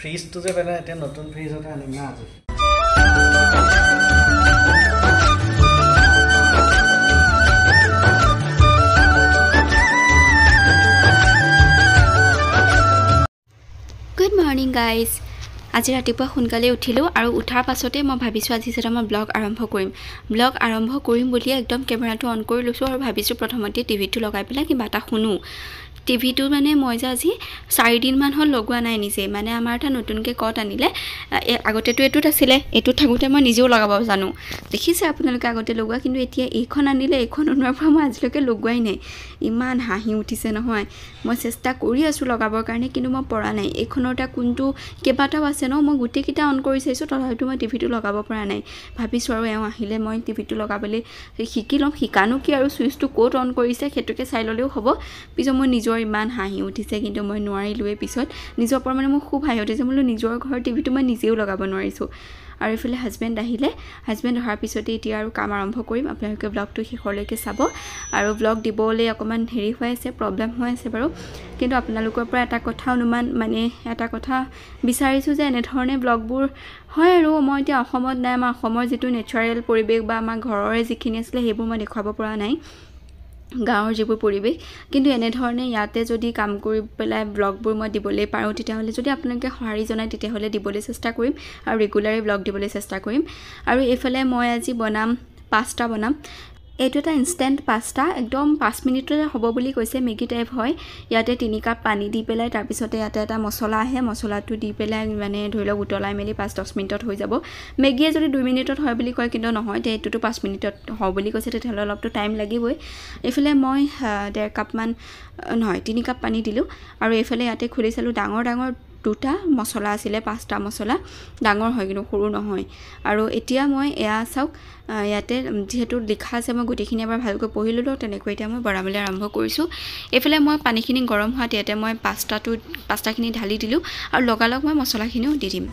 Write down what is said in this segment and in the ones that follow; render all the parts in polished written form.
ফ্ৰিজটো যে পেলাই এতিয়া নতুন ফ্ৰিজতে আনিম না আজি Good morning guys. আজি ৰাতিপুৱা সোনকালে উঠিলো আৰু উঠাৰ পাছতে মই ভাবিছো আজি যেটা মই ব্লগ আৰম্ভ কৰিম বুলি একদম কেমেৰাটো অন কৰি লৈছো আৰু ভাবিছো প্ৰথমতে টিভিটো লগাই পেলাই কিবা এটা শুনো টিভিটো মানে মই যে আজি 4 দিন মান হল লগোৱা নাই নিজে মানে আমাৰ এটা নতুনকে কট আনিলে আগতেটো এটুত আছিলে এটু থাকোতে মই নিজেও লগাব জানো দেখিছে আপোনালোকে আগতে লগোৱা কিন্তু এতিয়া এইখন আনিলে এইখন অনাৰ পৰা মই আজিলৈকে লগোৱাই নাই ইমান হাঁহি উঠিছে নহয় মই চেষ্টা কৰি আছো লগাবৰ কাৰণে কিন্তু মই পৰা নাই এইখনৰটা কোনটো কেবাটাও আছে ন মই গুটে কিটা অন কৰি চাইছো তথাপিও মই টিভিটো লগাব পৰা নাই ভাবিছো আৰু এও আহিলে মই টিভিটো লগাবলৈ শিকি লম শিকানো কি আৰু সুইচটো কোড অন কৰিছে হেতুকে চাই ললেও হ'ব পিছত মই নিজৰ ইমান হাঁহি উঠিছে কিন্তু মই নোৱাৰিলোৱে পিছত নিজৰ পৰা মানে মই খুব হাঁহি উঠিছে মই নিজৰ ঘৰৰ টিভিটো মই নিজেও লগাব নোৱাৰিছো আৰু ইফালে হাজবেণ্ড আহিলে হাজবেণ্ড অহাৰ পিছতে এতিয়া আৰু কাম আৰম্ভ কৰিম আপোনালোকে ব্লগটো শেষলৈকে চাব আৰু ব্লগ দিবলৈ অকমান হেৰি হৈ আছে প্ৰবলেম হৈ আছে বাৰু কিন্তু আপোনালোকৰ পৰা এটা কথা অনুমান মানে এটা কথা বিচাৰিছো যে এনে ধৰণে ব্লগবোৰ হয় আৰু মই এতিয়া অসমত নাই আমাৰ অসমৰ যেটো নেচাৰেল পৰিবেশ বা আমাৰ ঘৰৰে যিখিনি আছিল হেবোৰ মই দেখাব পৰা নাই গাঁৱৰ যিবোৰ পৰিবেশ কিন্তু এনে ধৰণে ইয়াতে যদি কাম কৰি পেলাই ব্লগবোৰ মই দিবলৈ পাৰো তেতিয়াহলে যদি আপোনালোকে সহাৰি জনায় তেতিয়াহলে দিবলৈ চেষ্টা কৰিম আৰু ৰেগুলাৰলি ব্লগ দিবলৈ চেষ্টা কৰিম আৰু এইফালে মই আজি বনাম পাস্তা বনাম এইটো এটা ইনস্ট্যান্ট পাস্তা একদম 5 মিনিটতে হ'ব বুলি কৈছে মেগি টাইপ হয় ইয়াতে 3 কাপ পানী দি পেলাই তাৰ পিছতে ইয়াতে এটা মছলা আহে মছলাটো দি পেলাই মানে ধৰি লওক উতলাই মেলি 5-10 মিনিটত হৈ যাব মেগিয়ে যদি 2 মিনিটত হয় বুলি কয় কিন্তু নহয় তে এইটো 5 মিনিটত হয় বুলি কৈছে তেতিয়াহলে অলপটো টাইম লাগিবই এফালে মই 1.5 কাপ মান নহয় 3 কাপ পানী দিলো আৰু এফালে ইয়াতে খুলি চালো ডাঙৰ দুটা মছলা আছিল পাস্তা মছলা ডাঙৰ হয় কিন্তু সৰু নহয় আৰু এতিয়া মই এয়া চাওক ইয়াতে যেহেতু লিখা আছে মই গুটিখিনি এবাৰ ভালকৈ পঢ়ি ললো তেনেকৈ এতিয়া মই বৰাবলৈ আৰম্ভ কৰিছো এফালে মই পানীখিনি গৰম হোৱাত ইয়াতে মই পাস্তাখিনি ঢালি দিলো আৰু লগালগ মই মছলাখিনিও দি দিম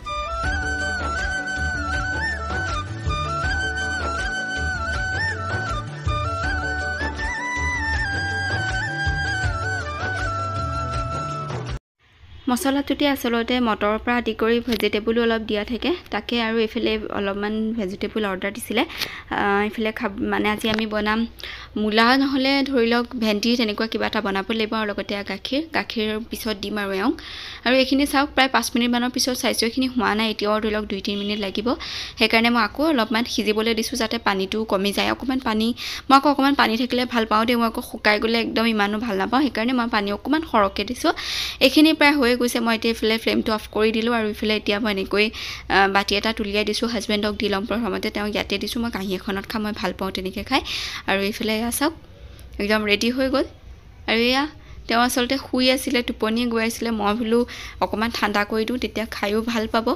মছলাটোতে আসলতে মটৰৰ পৰা আদি কৰি ভেজিটেবল অলপ দিয়া থাকে তাকে আৰু এফালে অলপমান ভেজিটেবল অৰ্ডাৰ দিছিলে এফালে মানে আজি আমি বনাম মুলা নহলে ধৰি লওক ভেন্ডি তেনেকুৱা কিবা এটা বনাব লাগিব আৰু লগতে গাখীৰ পিছত দিম আৰু এওঁ আৰু এইখিনি চাওক প্ৰায় 5 মিনিট মানৰ পিছত চাইছো এইখিনি হোৱা নাই এতিয়াও ধৰি লওক 2-3 মিনিট লাগিব হেকাৰণে মই আকৌ অলপমান সিজিবলৈ দিছো যাতে পানীটো কমি যায় অকমান পানী মই অকমান পানী থাকিলে ভাল পাওঁ দে মই আকৌ শুকাই গলে একদম ইমানো ভাল নাপাওঁ হেকাৰণে মই পানী অকমান সৰহকে দিছো এইখিনি প্ৰায় হৈ গৈছে মই এতিয়া ইফালে ফ্লেমটো অফ কৰি দিলো আৰু ইফালে এতিয়া মই এনেকৈ বাটি এটা তুলিয়াই দিছো হাজবেণ্ডক দিলম প্ৰথমতে তেওঁ ইয়াতে দিছো মই কাঁহী এখনত খাই মই ভাল পাওঁ তেনেকৈ খাই আৰু ইফালে চাওক একদম ৰেডি হৈ গ'ল আৰু এয়া তেওঁ আসলতে শুই আছিল টোপনি গৈ আছিল মই ভাবিলো অকমান ঠাণ্ডা কৰি দিও তেতিয়া খাইও ভাল পাব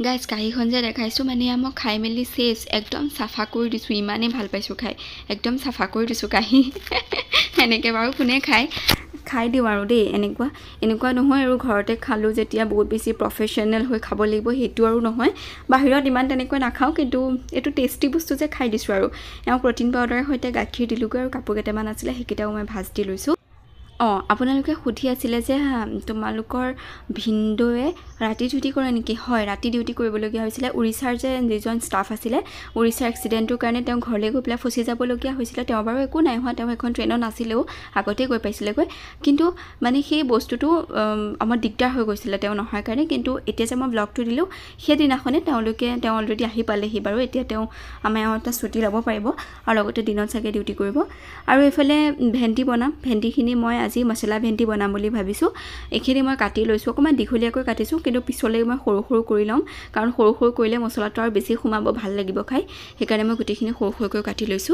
গাইস কাহিখন যে দেখাইছো মানে মই খাই মেলি চেছ একদম সাফা কৰি দিছো ইমানে ভাল পাইছো খাই একদম সাফা কৰি দিছো কাহি এনেকে বাৰু কোনে খাই দিও আৰু দেই এনেকুৱা নহয় আৰু ঘৰতে খালো যেতিয়া বহুত বেছি প্ৰফেশনাল হৈ খাব লাগিব হেতু আৰু নহয় বাহিৰত ইমান তেনেকৈ নাখাও কিন্তু এটো টেস্টি বস্তু যে খাই দিছো আৰু এও প্ৰটিন পাউডাৰৰ সৈতে গাখীৰ দিলুগৈ আৰু কাপোৰ কেটামান আছিল হেকিটাও মই ভাজ দি লৈছো আপোনালোকে খুঠি আছিল যে তোমালোকৰ ভিন্দোৱে ৰাতি ডিউটি কৰে নেকি হয় ৰাতি ডিউটি কৰিবলগীয়া হৈছিল উৰিষ্যাৰ যে যিজন ষ্টাফ আছিল উৰিষ্যাৰ এক্সিডেন্টৰ কাৰণে তেওঁ ঘৰলৈ গৈ পেলাই ফসি যাবলগীয়া হৈছিল তেওঁ বাৰু একো নাই হোৱা তেওঁ এখন ট্ৰেইনত নাছিলেও আগতে গৈ পাইছিলেগৈ কিন্তু মানে সেই বস্তুটো আমাৰ দিগদাৰ হৈ গৈছিল তেওঁ নহয় কাৰণে কিন্তু এতিয়া যে মই ব্লগটো দিলো সেইদিনাখনে তেওঁ অলৰেডি আহি পালেহি বাৰু এতিয়া তেওঁ আমাৰ এটা ছুটি ল'ব পাৰিব আৰু লগতে দিনত চাগে ডিউটি কৰিব আৰু এফালে ভেন্ডি বনাম ভেন্ডিখিনি মই আজি মছলা ভেন্ডি বনাম বুলি ভাবিছো এখিনি মই কাটি লৈছো অকমান দীঘলীয়াকৈ কাটিছো কিন্তু পিছলৈ মই সৰু কৰি লম কাৰণ সৰু কৰিলে মছলাটো আৰু বেছি খুমাব ভাল লাগিব খাই হেকাৰণে মই গুটিখিনি সৰু কাটি লৈছো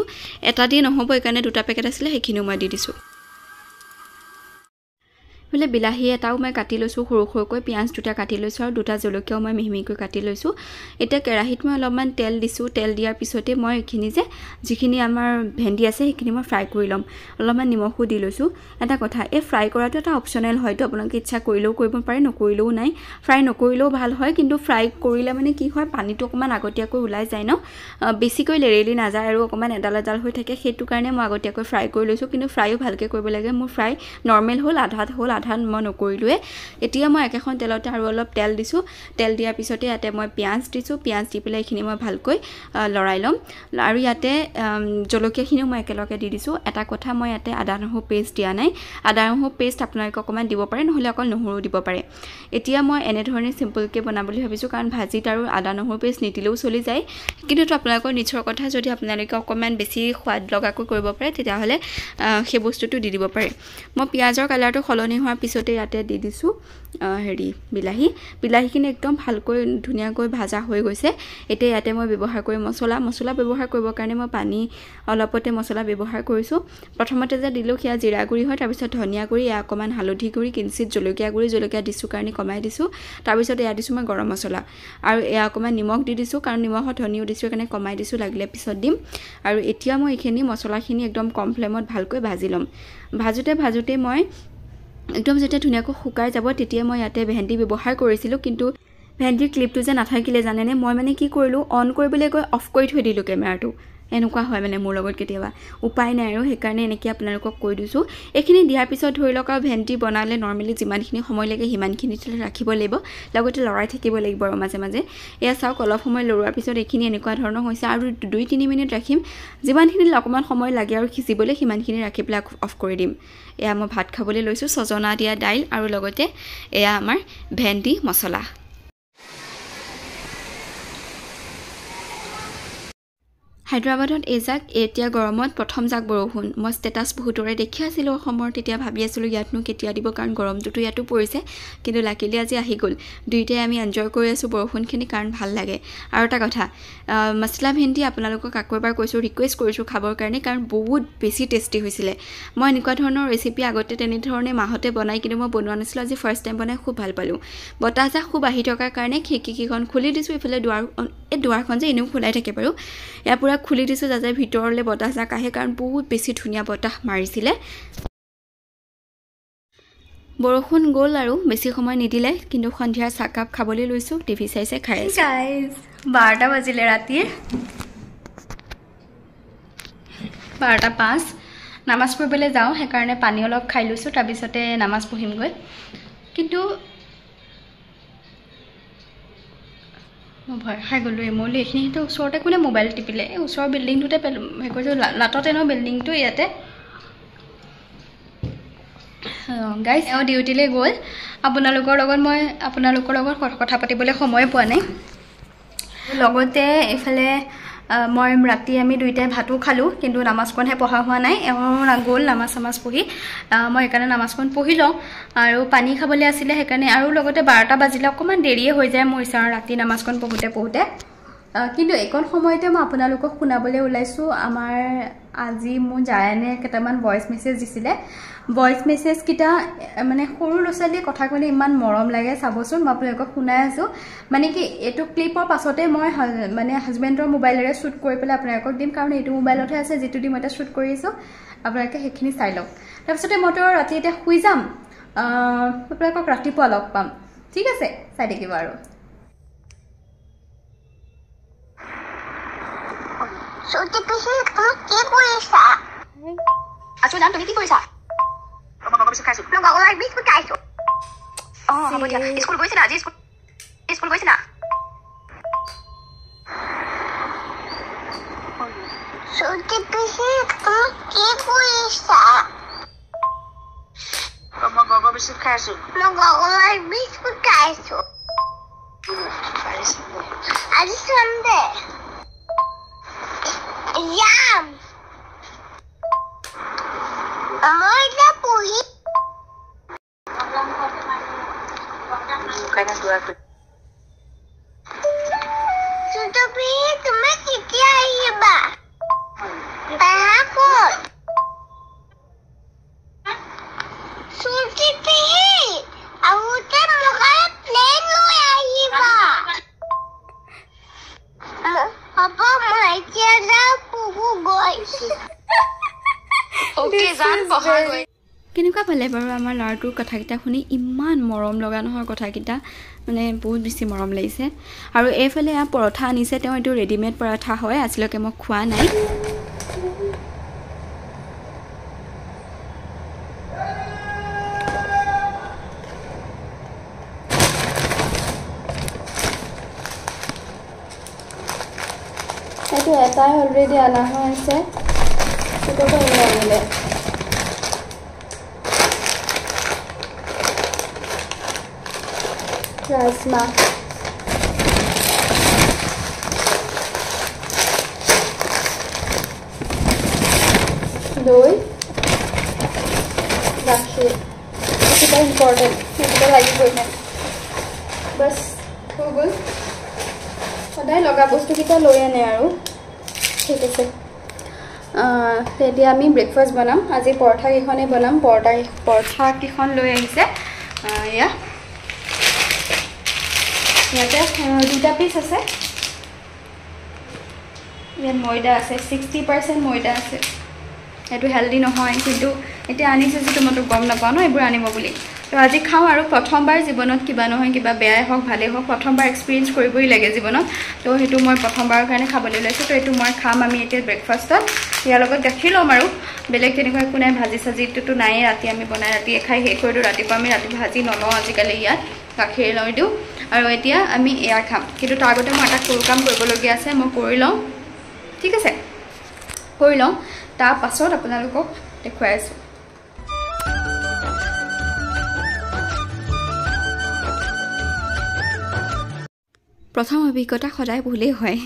এটা দি নহব একাৰণে দুটা পেকেট আছিল হেখিনি মই দি দিছো বোলে বিলাহী এটাও মই কাটি লৈছোঁ সৰু সৰুকৈ পিঁয়াজ দুটা কাটি লৈছোঁ আৰু দুটা জলকীয়াও মই মিহিমিহিকৈ কাটি লৈছোঁ এতিয়া কেৰাহীত মই অলপমান তেল দিছোঁ তেল দিয়াৰ পিছতে মই এইখিনি যিখিনি আমাৰ ভেন্দি আছে সেইখিনি মই ফ্ৰাই কৰি ল'ম অলপমান নিমখো দি লৈছোঁ এটা কথা এই ফ্ৰাই কৰাটো এটা অপচনেল হয়তো আপোনালোকে ইচ্ছা কৰিলেও কৰিব পাৰে নকৰিলেও নাই ফ্ৰাই নকৰিলেও ভাল হয় কিন্তু ফ্ৰাই কৰিলে মানে কি হয় পানীটো অকণমান আগতীয়াকৈ ওলাই যায় ন বেছিকৈ লেৰেলি নাযায় আৰু অকণমান এডাল এডাল হৈ থাকে সেইটো কাৰণে মই আগতীয়াকৈ ফ্ৰাই কৰি লৈছোঁ কিন্তু ফ্ৰাইও ভালকৈ কৰিব লাগে মোৰ ফ্ৰাই নৰ্মেল হ'ল আধাত হ'ল আধা মই নকৰিলোৱে এতিয়া মই একেখন তেলতে আৰু অলপ তেল দিছোঁ তেল দিয়াৰ পিছতে ইয়াতে মই পিঁয়াজ দিছোঁ পিঁয়াজ দি পেলাই এইখিনি মই ভালকৈ লৰাই ল'ম আৰু ইয়াতে জলকীয়াখিনিও মই একেলগে দি দিছোঁ এটা কথা মই ইয়াতে আদা নহৰু পেষ্ট দিয়া নাই আদা নহৰু পেষ্ট আপোনালোকে অকণমান দিব পাৰে নহ'লে অকল নহৰু দিব পাৰে এতিয়া মই এনেধৰণে চিম্পলকৈ বনাম বুলি ভাবিছোঁ কাৰণ ভাজিত আৰু আদা নহৰু পেষ্ট নিদিলেও চলি যায় কিন্তু আপোনালোকৰ নিজৰ কথা যদি আপোনালোকে অকণমান বেছি সোৱাদ লগাকৈ কৰিব পাৰে তেতিয়াহ'লে সেই বস্তুটো দি দিব পাৰে মই পিঁয়াজৰ কালাৰটো সলনি হোৱাৰ পিছতে ইয়াতে দি দিছোঁ বিলাহীখিনি একদম ভালকৈ ধুনীয়াকৈ ভাজা হৈ গৈছে এতিয়া ইয়াতে মই ব্যৱহাৰ কৰি মছলা ব্যৱহাৰ কৰিবৰ কাৰণে মই পানী অলপতে মছলা ব্যৱহাৰ কৰিছোঁ প্ৰথমতে যে দিলোঁ সেয়া জিৰা গুড়ি হয় তাৰপিছত ধনিয়া গুড়ি এয়া অকণমান হালধি গুড়ি কিঞ্চিত জলকীয়া গুড়ি জলকীয়া দিছোঁ কাৰণে কমাই দিছোঁ তাৰপিছত এয়া দিছোঁ মই গৰম মছলা আৰু এয়া অকণমান নিমখ দি দিছোঁ কাৰণ নিমখত ধনিও দিছোঁ কাৰণে কমাই দিছোঁ লাগিলে পিছত দিম আৰু এতিয়া মই এইখিনি মছলাখিনি একদম কম ফ্লেমত ভালকৈ ভাজি ল'ম ভাজোঁতে মই একদম যেতিয়া ধুনীয়াকৈ শুকাই যাব তেতিয়া মই ইয়াতে ভেন্দি ব্যৱহাৰ কৰিছিলোঁ কিন্তু ভেন্দিৰ ক্লিপটো যে নাথাকিলে জানেনে মই মানে কি কৰিলোঁ অন কৰিবলৈ গৈ অফ কৰি থৈ দিলোঁ কেমেৰাটো এনেকুৱা হয় মানে মোৰ লগত কেতিয়াবা উপায় নাই আৰু সেইকাৰণে এনেকৈ আপোনালোকক কৈ দিছোঁ এইখিনি দিয়াৰ পিছত ধৰি লওক আৰু ভেন্দি বনালে নৰ্মেলি যিমানখিনি সময় লাগে সিমানখিনি ৰাখিব লাগিব লগতে লৰাই থাকিব লাগিব আৰু মাজে মাজে এয়া চাওক অলপ সময় লৰোৱাৰ পিছত এইখিনি এনেকুৱা ধৰণৰ হৈছে আৰু 2-3 মিনিট ৰাখিম যিমানখিনি অকণমান সময় লাগে আৰু সিজিবলৈ সিমানখিনি ৰাখি পেলাই অফ কৰি দিম এয়া মই ভাত খাবলৈ লৈছোঁ ছজনা দিয়া দাইল আৰু লগতে এয়া আমাৰ ভেন্দি মছলা হায়দৰাবাদত এইজাক এতিয়া গৰমত প্ৰথম জাক বৰষুণ মই ষ্টেটাছ বহুতৰে দেখি আছিলোঁ অসমৰ তেতিয়া ভাবি আছিলোঁ ইয়াতনো কেতিয়া দিব কাৰণ গৰমটোতো ইয়াতো পৰিছে কিন্তু লাকিলি আজি আহি গ'ল দুইটাই আমি এনজয় কৰি আছোঁ বৰষুণখিনি কাৰণ ভাল লাগে আৰু এটা কথা মছলা ভেন্দি আপোনালোকক আকৌ এবাৰ কৈছোঁ ৰিকুৱেষ্ট কৰিছোঁ খাবৰ কাৰণে কাৰণ বহুত বেছি টেষ্টি হৈছিলে মই এনেকুৱা ধৰণৰ ৰেচিপি আগতে তেনেধৰণে মাহঁতে বনাই কিন্তু মই বনোৱা নাছিলোঁ আজি ফাৰ্ষ্ট টাইম বনাই খুব ভাল পালোঁ বতাহজাক খুব আহি থকাৰ কাৰণে খিৰিকীকেইখন খুলি দিছোঁ এইফালে দুৱাৰখন যে এনেও খোলাই থাকে বাৰু ইয়াৰ পৰা খুলি দিছোঁ যাতে ভিতৰলৈ বতাহজাক আহে কাৰণ বহুত বেছি ধুনীয়া বতাহ মাৰিছিলে বৰষুণ গ'ল আৰু বেছি সময় নিদিলে কিন্তু সন্ধিয়া চাহকাপ খাবলৈ লৈছোঁ টিভি চাই খাই আছোঁ গাইজ 12টা বাজিলে ৰাতিৰ 12:05 নামাজ পঢ়িবলৈ যাওঁ সেইকাৰণে পানী অলপ খাই লৈছোঁ তাৰপিছতে নামাজ পঢ়িমগৈ কিন্তু মই ভয় খাই গ'লোঁ এমলি এইখিনিতে ওচৰতে কোনে মোবাইল টিপিলে এই ওচৰৰ বিল্ডিংটোতে হেৰি কৰিছোঁ লাটতে ন বিল্ডিংটো ইয়াতে গাইজ এওঁ ডিউটিলৈ গ'ল আপোনালোকৰ লগত কথা পাতিবলৈ সময় পোৱা নাই লগতে এইফালে মই ৰাতি আমি দুইটাই ভাতো খালোঁ কিন্তু নামাজখনহে পঢ়া হোৱা নাই এওঁ গ'ল নামাজ পঢ়ি মই সেইকাৰণে নামাজখন পঢ়ি লওঁ আৰু পানী খাবলৈ আছিলে সেইকাৰণে আৰু লগতে 12টা বাজিলে অকণমান দেৰিয়ে হৈ যায় মোৰ ইচ্ছা ৰাতি নামাজখন পঢ়োঁতে কিন্তু এইকণ সময়তে মই আপোনালোকক শুনাবলৈ ওলাইছোঁ আমাৰ আজি মোৰ জায়ানে কেইটামান ভইচ মেছেজ দিছিলে ভইচ মেছেজকেইটা মানে সৰু ল'ৰা ছোৱালীয়ে কথা ক'লে ইমান মৰম লাগে চাবচোন মই আপোনালোকক শুনাই আছোঁ মানে কি এইটো ক্লিপৰ পাছতে মই মানে হাজবেণ্ডৰ মোবাইলেৰে শ্বুট কৰি পেলাই আপোনালোকক দিম কাৰণ এইটো মোবাইলতহে আছে যিটো দি মই এতিয়া শ্বুট কৰি আছোঁ আপোনালোকে সেইখিনি চাই লওক তাৰপিছতে মইতো ৰাতি এতিয়া শুই যাম আপোনালোকক ৰাতিপুৱা লগ পাম ঠিক আছে চাই থাকিব আৰু Suti pihi, kamu কি কৰিছা? আছো জান তুমি কি কৰিছা? মই বিস্কুট খাইছো। মই গগলাই বিস্কুট খাইছো। হ'ব দিয়া। স্কুল গৈছিলা আজি স্কুল গৈছিলা? Suti pihi, kamu কি কৰিছা? মই বিস্কুট খাইছো। মই গগলাই বিস্কুট খাইছো। আজি Sunday Yum! Amor da porri. Bukan dua aku. Sudah pergi cuma kita aja ba. Bahakut. Sudah pergi কেনেকুৱা পালে বাৰু আমাৰ ল'ৰাটোৰ কথাকেইটা শুনি ইমান মৰম লগা নহয় কথাকেইটা মানে বহুত বেছি মৰম লাগিছে আৰু এইফালে পৰঠা আনিছে তেওঁ এইটো ৰেডিমেড পৰঠা হয় আজিলৈকে মই খোৱা নাই এইটো এটাই অলৰেডি অনা হৈ আছে এইটোকে আনিলে ৰাজমা দৈ গাখীৰ এইকেইটা ইম্পৰ্টেণ্ট সেইকেইটা লাগিবই নাই বাছ হৈ গ'ল সদায় লগা বস্তুকেইটা লৈ আনে আৰু ঠিক আছে তেতিয়া আমি ব্ৰেকফাষ্ট বনাম আজি পৰঠা কেইখনেই বনাম পৰঠা কেইখন লৈ আহিছে এয়া ইয়াতে দুটা পিচ আছে ইয়াত ময়দা আছে 60% ময়দা আছে এইটো হেল্ডি নহয় কিন্তু এতিয়া আনিছে যিটো মইতো গম নাপাওঁ ন এইবোৰ আনিব বুলি তো আজি খাওঁ আৰু প্ৰথমবাৰ জীৱনত কিবা নহয় কিবা বেয়াই হওক ভালেই হওক প্ৰথমবাৰ এক্সপিৰিয়েঞ্চ কৰিবই লাগে জীৱনত তো সেইটো মই প্ৰথমবাৰৰ কাৰণে খাবলৈ লৈছোঁ তো এইটো মই খাম আমি এতিয়া ব্ৰেকফাষ্টত ইয়াৰ লগত গাখীৰ ল'ম আৰু বেলেগ তেনেকুৱা একো নাই ভাজি চাজিটোতো নায়েই ৰাতি আমি বনাই ৰাতিয়ে খাই শেষ কৰি দিওঁ ৰাতিপুৱা আমি ৰাতি ভাজি নলওঁ আজিকালি ইয়াত গাখীৰ লৈ দিওঁ আৰু এতিয়া আমি এয়া খাম কিন্তু তাৰ আগতে মই এটা সৰু কাম কৰিবলগীয়া আছে মই কৰি লওঁ ঠিক আছে কৰি লওঁ তাৰ পাছত আপোনালোকক দেখুৱাই আছোঁ প্ৰথম অভিজ্ঞতা সদায় ভুলেই হয়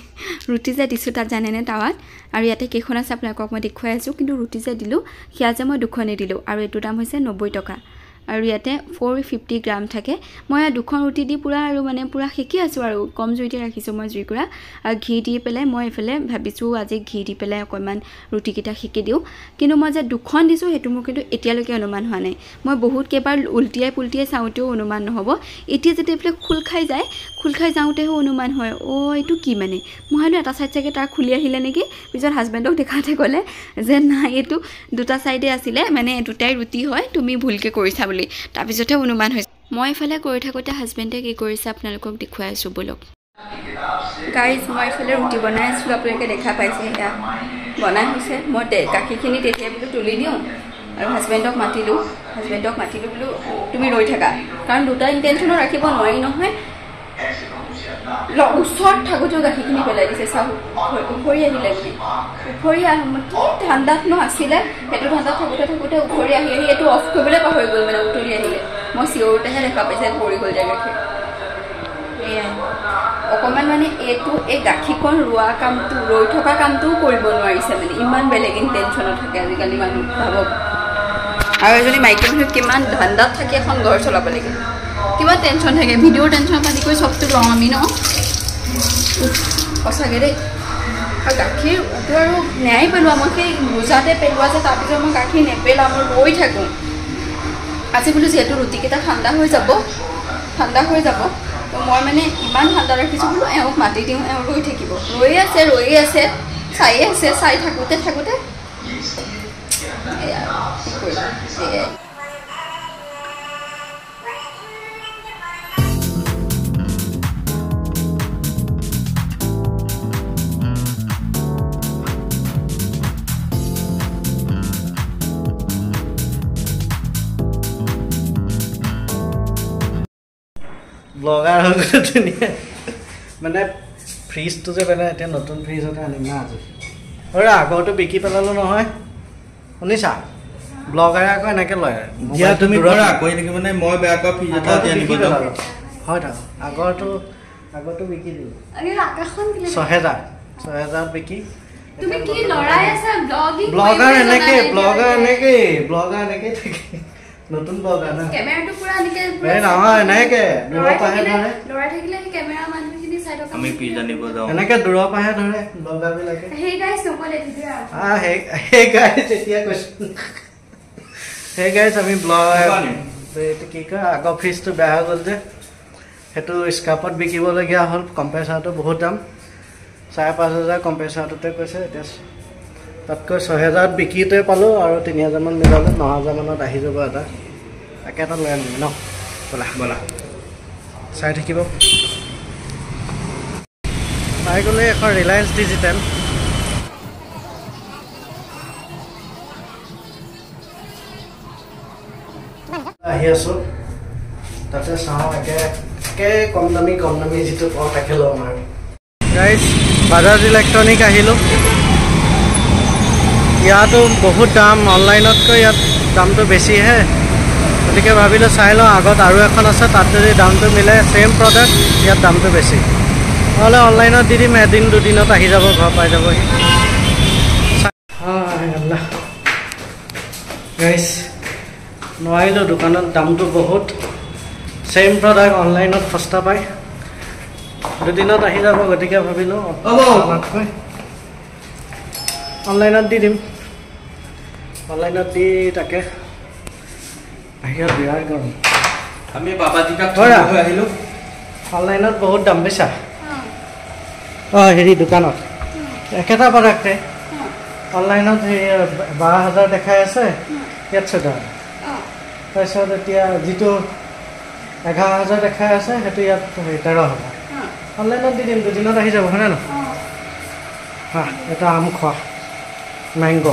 ৰুটি যে দিছোঁ তাত জানেনে টাৱাত আৰু ইয়াতে কেইখন আছে আপোনালোকক মই দেখুৱাই আছোঁ কিন্তু ৰুটি যে দিলোঁ সেয়া যে মই দুখনেই দিলোঁ আৰু এইটোৰ দাম হৈছে 90 টকা আৰু ইয়াতে 450 গ্ৰাম থাকে মই দুখন ৰুটি দি পুৰা আৰু মানে পুৰা শিকি আছোঁ আৰু কম জুইতে ৰাখিছোঁ মই জুইকুৰা আৰু ঘি দি পেলাই মই এইফালে ভাবিছোঁ আজি ঘি দি পেলাই অকণমান ৰুটিকেইটা শিকি দিওঁ কিন্তু মই যে দুখন দিছোঁ সেইটো মোৰ কিন্তু এতিয়ালৈকে অনুমান হোৱা নাই মই বহুত কেইবাৰ উল্টিয়াই পুল্টিয়াই চাওঁতেও অনুমান নহ'ব এতিয়া যেতিয়া এইফালে খোল খাই যাওঁতেও অনুমান হয় এইটো কি মানে মই হয়তো এটা চাইড চাগে তাৰ খুলি আহিলে নেকি পিছত হাজবেণ্ডক দেখাতে ক'লে যে নাই এইটো দুটা চাইডে আছিলে মানে দুটাই ৰুটি হয় তুমি ভুলকৈ কৰিছা বুলি তাৰপিছতহে অনুমান হৈছে মই এইফালে কৰি থাকোঁতে হাজবেণ্ডে কি কৰিছে আপোনালোকক দেখুৱাই আছোঁ বলক গাইজ মই এইফালে ৰুটি বনাই আছিলোঁ আপোনালোকে দেখা পাইছে সেয়া বনাই হৈছে মই গাখীৰখিনি তেতিয়া বোলো তুলি দিওঁ আৰু হাজবেণ্ডক মাতিলোঁ বোলো তুমি ৰৈ থাকা কাৰণ দুটা ইণ্টেনশ্যনো ৰাখিব নোৱাৰি নহয় ওচৰত থাকোঁতেও গাখীৰখিনি পেলাই দিছে চাহ উফৰি আহিলে বুলি উফৰি কি ঠাণ্ডাত আছিলে সেইটো ঠাণ্ডাত থাকোঁতে উফৰি আহি এইটো অফ কৰিবলৈ পাহৰি গ'ল মানে উতলি আহিলে মই চিঞৰোতেহে দেখা পাইছে পৰি গ'ল যে গাখীৰ এয়াই অকণমান মানে এইটো এই গাখীৰকণ ৰৈ থকা কামটোও কৰিব নোৱাৰিছে মানে ইমান বেলেগ ইণ্টেনশ্যনত থাকে আজিকালি মানুহ ভাবক আৰু এজনী মাইকী মানুহ কিমান ধান্দাত থাকি এখন ঘৰ চলাব লাগে কিমান টেনশ্যন থাকে ভিডিঅ'ৰ টেনশ্যন পাতি কৰি চবটো লওঁ আমি ন সঁচাকৈ দেই আৰু গাখীৰটো আৰু ন্যায় পেলোৱা মই সেই বোজাতে পেলোৱা যে তাৰপিছত মই গাখীৰ নেপেলাওঁ মই ৰৈ থাকোঁ আজি বোলো যিহেতু ৰুটিকেইটা ঠাণ্ডা হৈ যাব তো মই মানে ইমান ঠাণ্ডা ৰাখিছোঁ বোলো এওঁক মাতি দিওঁ এওঁ ৰৈ থাকিব ৰৈয়ে আছে চাই থাকোঁতে এয়া কি কৰিম এয়াই ব্লগাৰ হৈ গ'ল ধুনীয়া মানে ফ্ৰিজটো যে মানে এতিয়া নতুন ফ্ৰিজতে আনিম না আজি আগৰটো বিকি পেলালোঁ নহয় শুনিছা ব্লগাৰে আকৌ এনেকৈ লয় তুমি মানে মই বেয়া কৰা ফ্ৰিজ এটা আনিব যাওঁ হয় থাক আগৰটো বিকি দিলোঁ 6,000 বিকি ব্লগাৰ এনেকৈ থাকে নতুন ব্লগাৰ না কেমেৰাটো পুৰা এনেকৈ নহয় এনেকৈ দূৰৰ পৰাহে ধৰে লৰাই থাকিলে সেই কেমেৰা মানুহখিনি চাই থকা আমি ফ্ৰিজ আনিব যাওঁ এনেকৈ দূৰৰ পৰাহে ধৰে ব্লগাৰবিলাকে সেই গাইছ নকলে তেতিয়া সেই গাইছ এতিয়া কৈছোঁ সেই গাইছ আমি এইটো কি কয় আগৰ ফ্ৰিজটো বেয়া হৈ গ'ল যে সেইটো স্কাৰ্পত বিকিবলগীয়া হ'ল কম্প্ৰেচাৰটো বহুত দাম 5,500 কম্প্ৰেচাৰটোতে কৈছে এতিয়া তাতকৈ 6000ত বিকিতে পালোঁ আৰু 3000 মান মিলালে 9000 মানত আহি যাব এটা তাকে এটা লৈ আনিম ন বলা বলা চাই থাকিব পাই গ'লে এখন ৰিলায়েন্স ডিজিটেল আহি আছোঁ তাতে চাওঁ একে কম দামী যিটো পাওঁ তাকে ল'ম আৰু গাইজ বাজাজ ইলেক্ট্ৰনিক আহিলোঁ ইয়াতো বহুত দাম অনলাইনতকৈ ইয়াত দামটো বেছিহে গতিকে ভাবিলোঁ চাই লওঁ আগত আৰু এখন আছে তাত যদি দামটো মিলে ছেইম প্ৰডাক্ট ইয়াত দামটো বেছি নহ'লে অনলাইনত দি দিম এদিন দুদিনত আহি যাব ঘৰ পাই যাবহি গাইজ নোৱাৰিলোঁ দোকানত দামটো বহুত ছেইম প্ৰডাক্ট অনলাইনত সস্তা পায় দুদিনত আহি যাব গতিকে ভাবিলোঁ অনলাইনত দি দিম অনলাইনত দি তাকে বাহিৰত বিৰাট গৰম আমি বাবাজিকাক আহিলোঁ অনলাইনত বহুত দাম বুজিছা হেৰি দোকানত একেটা প্ৰডাক্টে অনলাইনত হেৰি 12000 দেখাই আছে ইয়াত 14000 তাৰপিছত এতিয়া যিটো 11000 দেখাই আছে সেইটো ইয়াত 13000 অনলাইনত দি দিম দুদিনত আহি যাব হয়নে নহয় এটা আম খোৱা মেংগ